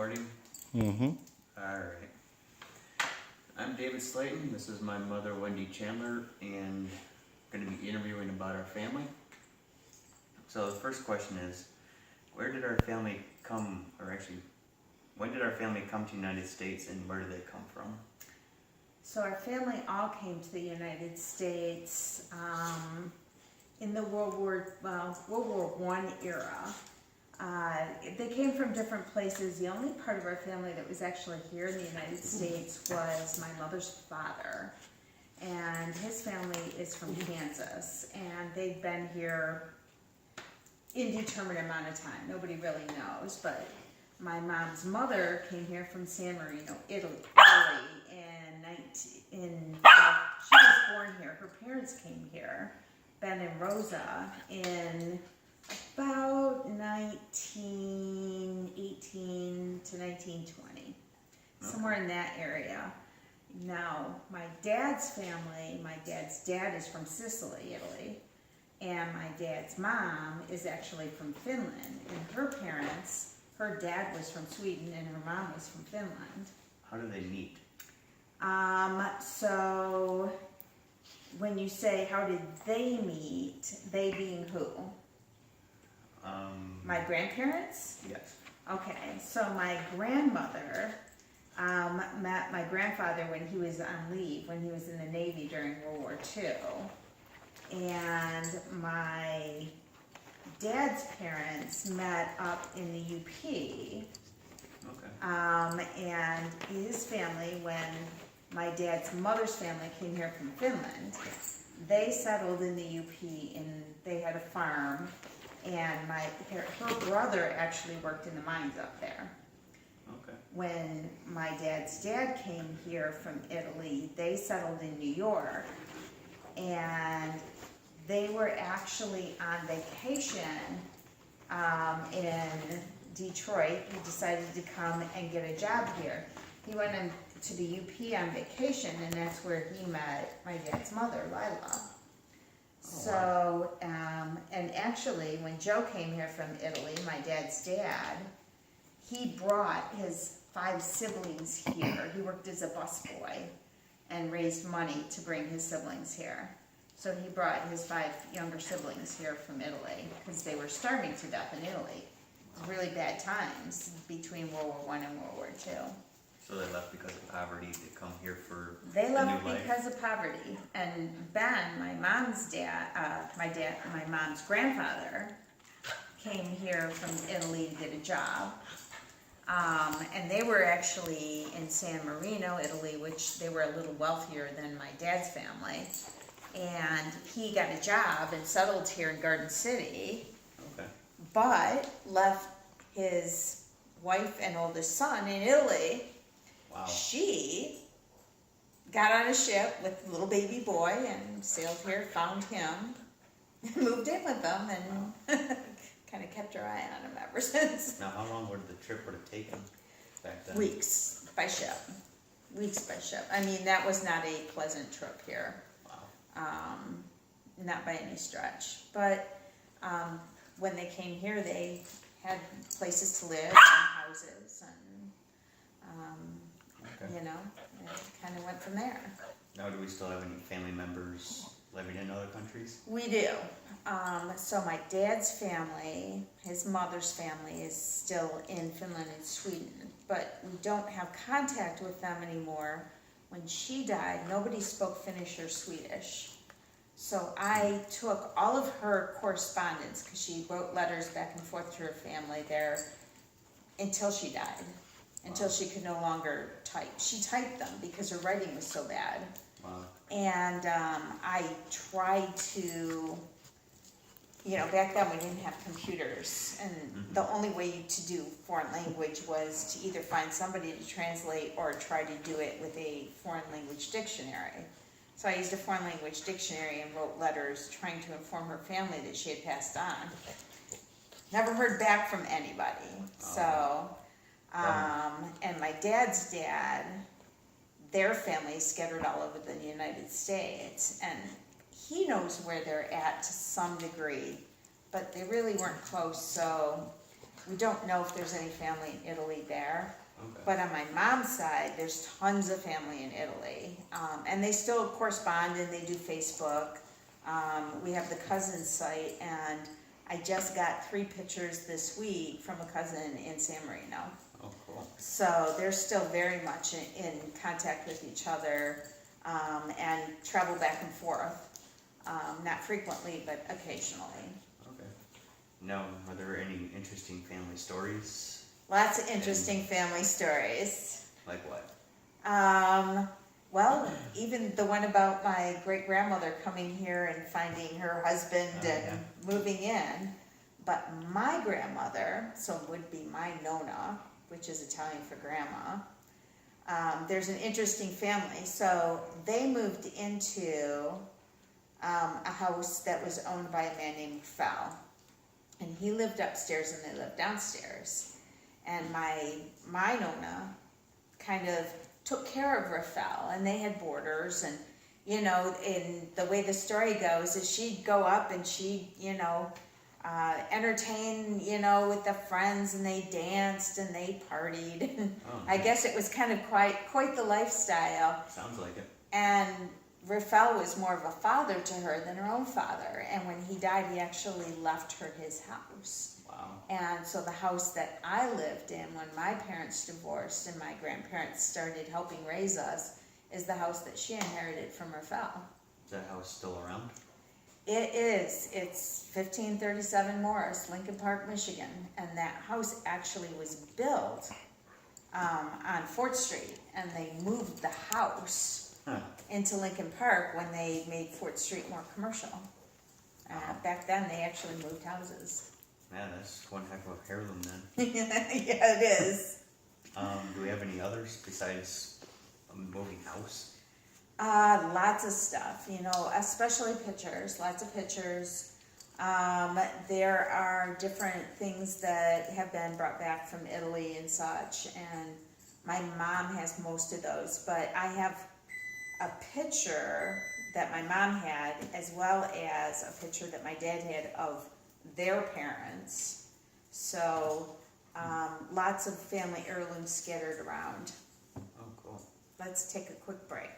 recording? Mm-hmm. Alright. I'm David Slayton. This is my mother, Wendy Chandler, and I'm going to be interviewing about our family. So the first question is, where did our family come, or actually, when did our family come to the United States and where did they come from? So our family all came to the United States in the World War I era. They came from different places. The only part of our family that was actually here in the United States was my mother's father. And his family is from Kansas. And they've been here indeterminate amount of time. Nobody really knows. But my mom's mother came here from San Marino, Italy. She was born here. Her parents came here, Ben and Rosa, in about 1918 to 1920, somewhere in that area. Now, my dad's family, my dad's dad is from Sicily, Italy, and my dad's mom is actually from Finland. And her parents, her dad was from Sweden and her mom was from Finland. How did they meet? So when you say how did they meet, they being who? My grandparents? Yes. Okay, so my grandmother met my grandfather when he was on leave, when he was in the Navy during World War II. And my dad's parents met up in the UP. Okay. And his family, when my dad's mother's family came here from Finland, they settled in the UP and they had a farm. And her brother actually worked in the mines up there. Okay. When my dad's dad came here from Italy, they settled in New York. And they were actually on vacation in Detroit. He decided to come and get a job here. He went to the UP on vacation, and that's where he met my dad's mother, Lila. So, and actually, when Joe came here from Italy, my dad's dad, he brought his 5 siblings here. He worked as a busboy and raised money to bring his siblings here. So he brought his 5 younger siblings here from Italy because they were starving to death in Italy. Really bad times between World War I and World War II. So they left because of poverty. They come here for They a new left life. because of poverty. And Ben, my mom's grandfather, came here from Italy to get a job. And they were actually in San Marino, Italy, which they were a little wealthier than my dad's family. And he got a job and settled here in Garden City. Okay. But left his wife and oldest son in Italy. Wow. She got on a ship with a little baby boy and sailed here, found him, moved in with them, and kind of kept her eye on him ever since. Now, how long would the trip have taken back then? Weeks by ship. I mean, that was not a pleasant trip here. Wow. Not by any stretch. But when they came here, they had places to live and houses, and Okay. you know, it kind of went from there. Now, do we still have any family members living in other countries? We do. So my dad's family, his mother's family, is still in Finland and Sweden, but we don't have contact with them anymore. When she died, nobody spoke Finnish or Swedish. So I took all of her correspondence, because she wrote letters back and forth to her family there, until she died, until she could no longer type. She typed them because her writing was so bad. Wow. And I tried to, back then we didn't have computers, and the only way to do foreign language was to either find somebody to translate or try to do it with a foreign language dictionary. So I used a foreign language dictionary and wrote letters trying to inform her family that she had passed on. Never heard back from anybody. So, and my dad's dad, their family is scattered all over the United States, and he knows where they're at to some degree, but they really weren't close. So We don't know if there's any family in Italy there. Okay. But on my mom's side, there's tons of family in Italy. And they still correspond and they do Facebook. We have the cousin site, and I just got 3 pictures this week from a cousin in San Marino. Oh, cool. So they're still very much in contact with each other, and travel back and forth. Not frequently, but occasionally. Okay. Now, are there any interesting family stories? Lots of interesting family stories. Like what? Well, even the one about my great grandmother coming here and finding her husband and moving in. But my grandmother, so would be my Nona, which is Italian for grandma. There's an interesting family. So they moved into a house that was owned by a man named Fell. And he lived upstairs and they lived downstairs. And my Nona kind of took care of Rafael, and they had boarders, and in the way the story goes is she'd go up and she'd entertain with the friends, and they danced and they partied. Oh, I guess it was kind of quite the lifestyle. sounds like it. And Rafael was more of a father to her than her own father, and when he died he actually left her his house. Wow. And so the house that I lived in when my parents divorced and my grandparents started helping raise us is the house that she inherited from Rafael. Is that house still around? It is. It's 1537 Morris, Lincoln Park, Michigan. And that house actually was built on 4th Street. And they moved the house into Lincoln Park when they made 4th Street more commercial. Back then they actually moved houses. Man, that's one heck of a heirloom then. Yeah, it is. Do we have any others besides a moving house? Lots of stuff, especially pictures, lots of pictures. There are different things that have been brought back from Italy and such, and my mom has most of those, but I have a picture that my mom had as well as a picture that my dad had of their parents. So lots of family heirlooms scattered around. Oh, cool. Let's take a quick break.